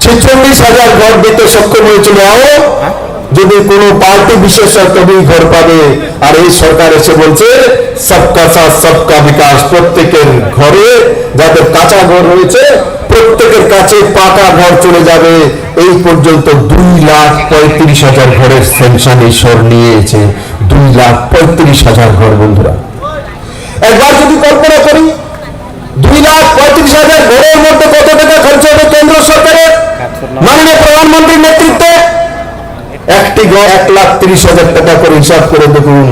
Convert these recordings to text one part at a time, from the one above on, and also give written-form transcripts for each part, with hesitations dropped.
46,000 ঘর দিতে সক্ষম হয়েছিল। যদি কোনো পার্টি বিশেষ তবেই ঘর পাবে। আর এই সরকার এসে বলছে সবকা সাথ সবকা বিকাশ, প্রত্যেকের ঘরে যাদের কাঁচা ঘর রয়েছে প্রত্যেকের কাছে পাকা ঘর চলে যাবে। এই পর্যন্ত 2,35,000 ঘরের স্যাংশন ঈশ্বর নিয়েছে। 2,35,000 ঘর। বন্ধুরা, একবার যদি কল্পনা করি 2,35,000 ঘরের মধ্যে কত টাকা খরচ হবে কেন্দ্র সরকারের মাননীয় প্রধানমন্ত্রীর নেতৃত্বে। একটি ঘর 1,30,000 টাকা করে হিসাব করে দেখুন।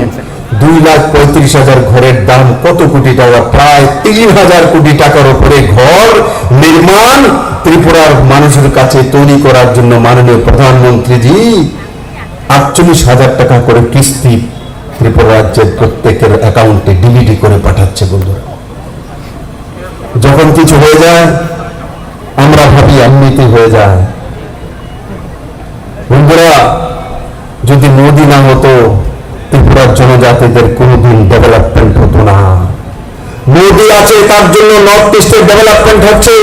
2,35,000 ঘরের দাম কত কোটি টাকা? প্রায় 3,000 কোটি টাকার উপরে ঘর নির্মাণ ত্রিপুরার মানুষের কাছে তৈরি করার জন্য মাননীয় প্রধানমন্ত্রীজি 48,000 টাকা করে কিস্তি ত্রিপুরা রাজ্যের প্রত্যেকের অ্যাকাউন্টে ডিবিটি করে পাঠাচ্ছে। বন্ধুরা, যখন কিছু হয়ে যায় আমরা ভাবি এমনিতে হয়ে যায়। বন্ধুরা, যদি মোদি না হতো ত্রিপুরার জনজাতিদের কোনোদিন ডেভেলপমেন্ট হতো না। মোদি আছে তার জন্য নর্থ ইস্টের ডেভেলপমেন্ট হচ্ছে।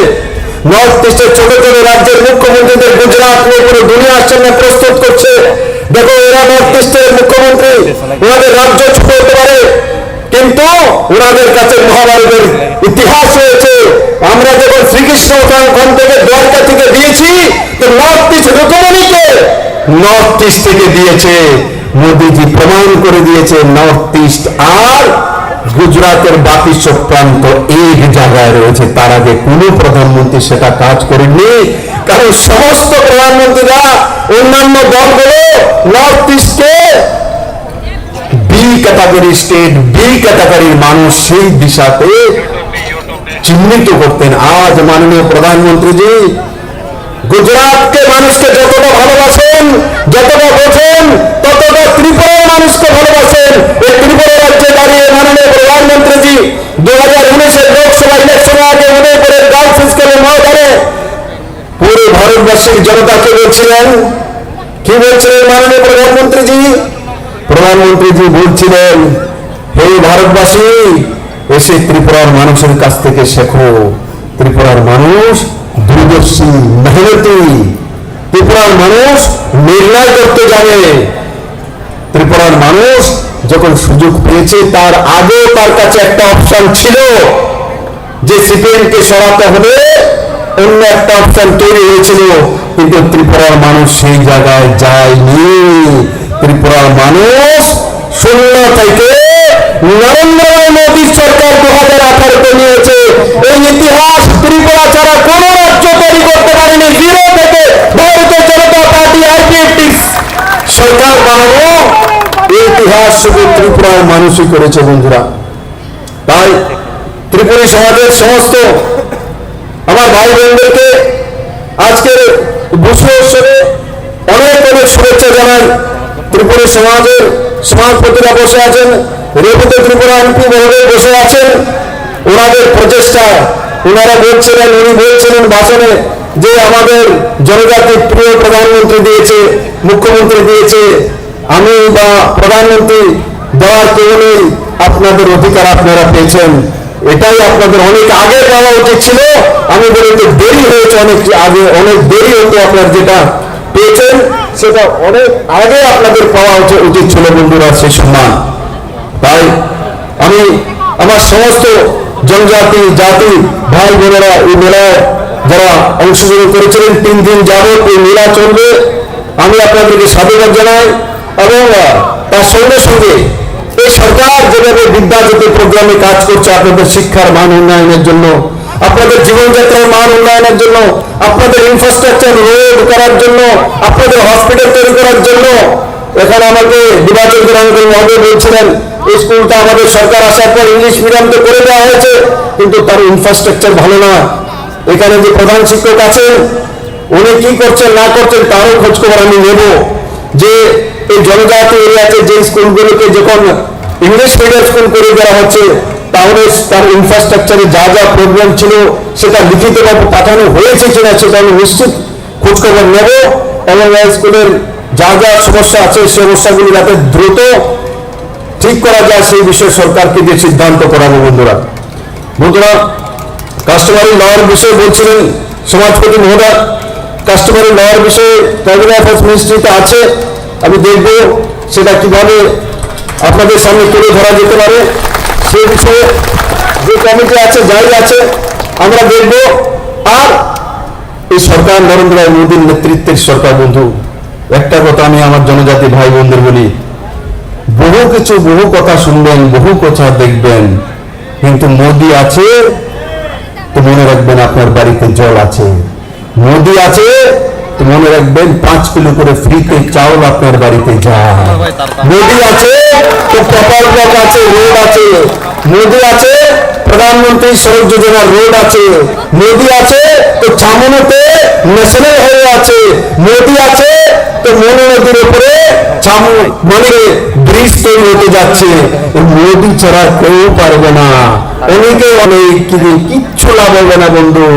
নর্থ ইস্টের ছোট ছোট রাজ্যের মুখ্যমন্ত্রীদের গুজরাট নিয়ে পুরো দুনিয়ার সামনে প্রস্তুত করছে। দেখো, এরা নর্থ ইস্টের মুখ্যমন্ত্রী, ওনাদের রাজ্য ছোট হতে পারে কিন্তু ওনাদের কাছে মহাভারতের ইতিহাস রয়েছে। আমরা যখন শ্রীকৃষ্ণ ওখান থেকে দ্বারকা থেকে দিয়েছি তো নর্থ ইস্ট রকমানিকে নর্থ ইস্ট থেকে দিয়েছে। মোদীজি প্রমাণ করে দিয়েছে নর্থ ইস্ট আর গুজরাটের বাকি সব প্রান্ত এক জায়গায় রয়েছে। তার আগে কোনো প্রধানমন্ত্রী সেটা কাজ করেননি, কারণ সমস্ত প্রধানমন্ত্রীরা অন্যান্য দলগুলো নর্থ ইস্টকে বি ক্যাটাগরি স্টেট, বি ক্যাটাগরির মানুষ সেই দিশাতে চিহ্নিত করতেন। আজ মাননীয় প্রধানমন্ত্রীজি গুজরাটকে মানুষকে যতটা ভালোবাসেন, যতটা বোঝেন, ততটা ত্রিপুরার মানুষকে ভালোবাসেন। এই ত্রিপুরা রাজ্যে দাঁড়িয়ে মাননীয় প্রধানমন্ত্রীজি 2019-এর লোকসভা ইলেকশনের আগে উদয়পুরের গার্লস স্কুলের ময়দানে পুরো ভারতবর্ষের জনতাকে বলছিলেন, কি বলছিলেন মাননীয় প্রধানমন্ত্রীজি? প্রধানমন্ত্রীজি বলছিলেন, হে ভারতবাসী, এসে ত্রিপুরার মানুষের কাছ থেকে শেখো। ত্রিপুরার মানুষ দূরদর্শী, মেহনতি। ত্রিপুরার মানুষ নির্ণয় করতে জানে। ত্রিপুরার মানুষ যখন সুযোগ পেয়েছে তার আগেও তার কাছে একটা অপশন ছিল যে সিপিএমকে সরাতে হবে, অন্য একটা অপশন তৈরি হয়েছিল, কিন্তু ত্রিপুরার মানুষ সেই জায়গায় যায়নি। ত্রিপুরার মানুষ শূন্য থেকে নরেন্দ্র মোদী সরকার 2018-তে নিয়েছে। এই ইতিহাস ত্রিপুরা ছাড়া কোন রাজ্য তৈরি করতে পারেনি। জিরো থেকে ভারতীয় জনতা পার্টি আইপিএফটি সরকার বানানো এই ইতিহাস শুধু ত্রিপুরার মানুষই করেছে। বন্ধুরা, তাই ত্রিপুরী সমাজের সমস্ত আমার ভাই বোনদেরকে আজকের বুঝে উৎসবে অনেক অনেক শুভেচ্ছা জানাই। ত্রিপুরী সমাজের সমাজপতিরা বসে আছেন, রেপুতে ত্রিপুরা এমপি মহোদয় বসে আছেন। ওনাদের প্রচেষ্টা, ওনারা বলছিলেন, উনি বলছিলেন ভাষণে যে আমাদের জনজাতির প্রিয় প্রধানমন্ত্রী দিয়েছে, মুখ্যমন্ত্রী দিয়েছে, আমি বা প্রধানমন্ত্রী দেওয়ার কেউ নেই, আপনাদের অধিকার আপনারা পেয়েছেন। এটাই আপনাদের অনেক আগে পাওয়া উচিত ছিল। আমি বলি তো দেরি হয়েছে, অনেক আগে, অনেক দেরি হতো। আপনার যেটা পেয়েছেন সেটা অনেক আগে আপনাদের পাওয়া উচিত ছিল। বন্ধুরা, সেই সম্মান। তাই আমি আমার সমস্ত জনজাতি জাতি ভাই বোনেরা এই মেলায় যারা অংশগ্রহণ করেছিলেন, 3 দিন যাবত এই মেলা চলবে, আমি আপনাদেরকে সাধুবাদ জানাই। এবং তার সঙ্গে সঙ্গে এই সরকার যেভাবে বিদ্যাজ্যোতি প্রোগ্রামে কাজ করছে আপনাদের শিক্ষার মান উন্নয়নের জন্য, আপনাদের জীবনযাত্রার মান উন্নয়নের জন্য, আপনাদের ইনফ্রাস্ট্রাকচার রোড করার জন্য, আপনাদের হসপিটাল তৈরি করার জন্য। এখানে আমাকে নির্বাচন মহোদয় বলছিলেন এই স্কুলটা আমাদের সরকার আসার পর ইংলিশ মিডিয়ামতে করে দেওয়া হয়েছে, কিন্তু তার ইনফ্রাস্ট্রাকচার ভালো না। এখানে যে প্রধান শিক্ষক আছেন উনি কি করছেন না করছেন তারও খোঁজখবর আমি নেব। যে এই জনজাতি এরিয়াতে যে স্কুলগুলোকে যখন ইংলিশ মিডিয়াম স্কুল করে দেওয়া হচ্ছে তাহলে তার ইনফ্রাস্ট্রাকচারে যা যা প্রবলেম ছিল সেটা লিখিতভাবে পাঠানো হয়েছে কিনা সেটা আমি নিশ্চিত খোঁজখবর নেব। এবং এই স্কুলের যা যা সমস্যা আছে সেই সমস্যাগুলি যাতে দ্রুত ঠিক করা যায় সেই বিষয়ে সরকারকে যে সিদ্ধান্ত করাবো। বন্ধুরা, কাস্টমারি লর বিষয়ে বলছিলেন সমাজপতি মহোদয়। কাস্টমারি লওয়ার বিষয়ে ট্রাইবাল অ্যাফেয়ার্স মিনিস্ট্রিতে আছে, আমি দেখব সেটা কিভাবে আপনাদের সামনে তুলে ধরা যেতে পারে। সে বিষয়ে যে কমিটি আছে, যাই আছে, আমরা দেখব। আর এই সরকার নরেন্দ্র মোদীর নেতৃত্বের সরকার বন্ধু, একটা কথা আমি আমার জনজাতি ভাই বোনদের বলি, বহু কথা শুনবেন, বহু কথা দেখবেন, কিন্তু মোদী আছে তো মনে রাখবেন আপনার বাড়িতে জল আছে। মোদী আছে তো মনে রাখবেন 5 কিলো করে ফ্রিতে চাউল আপনার বাড়িতে যায়। মোদী আছে তো প্রকল্প আছে, রোড আছে। মোদী আছে প্রধানমন্ত্রী সড়ক যোজনার রোড আছে। মোদী আছে তো ছামনুতে ন্যাশনাল হাইওয়ে আছে। মোদী আছে তো মনু নদীর উপরে মানে ব্রিজ তৈরি হতে যাচ্ছে। মোদী ছাড়া কেউ পারবে না। অনেকে অনেক কিচ্ছু লাভ হবে না বন্ধু।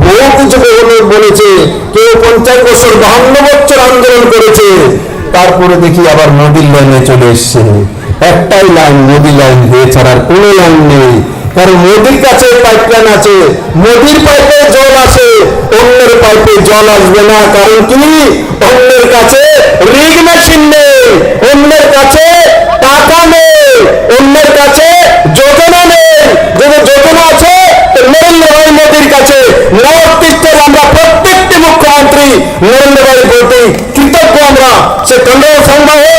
বহু কিছু বলেছে, কেউ 50 বছর 52 বছর আন্দোলন করেছে, তারপরে দেখি আবার মোদীর লাইনে চলে এসছে। একটাই লাইন, মোদী লাইন, এছাড়া কোনো লাইন নেই। কারণ মোদীর কাছে পাইপলাইন আছে, মোদীর পাইপে জল আছে, অন্যের পাইপে জল আসবে না। কারণ কি? অন্যের কাছে রিগ মেশিন নেই, অন্যের কাছে টাকা নেই, অন্যের কাছে যোজনা নেই। যদি যোজনা আছে নরেন্দ্র ভাই মোদীর কাছে। নর্থ ইস্টের আমরা প্রত্যেকটি মুখ্যমন্ত্রী নরেন্দ্র ভাই প্রতি কৃতজ্ঞ। আমরা সে কন্যা সংবাদ হোক,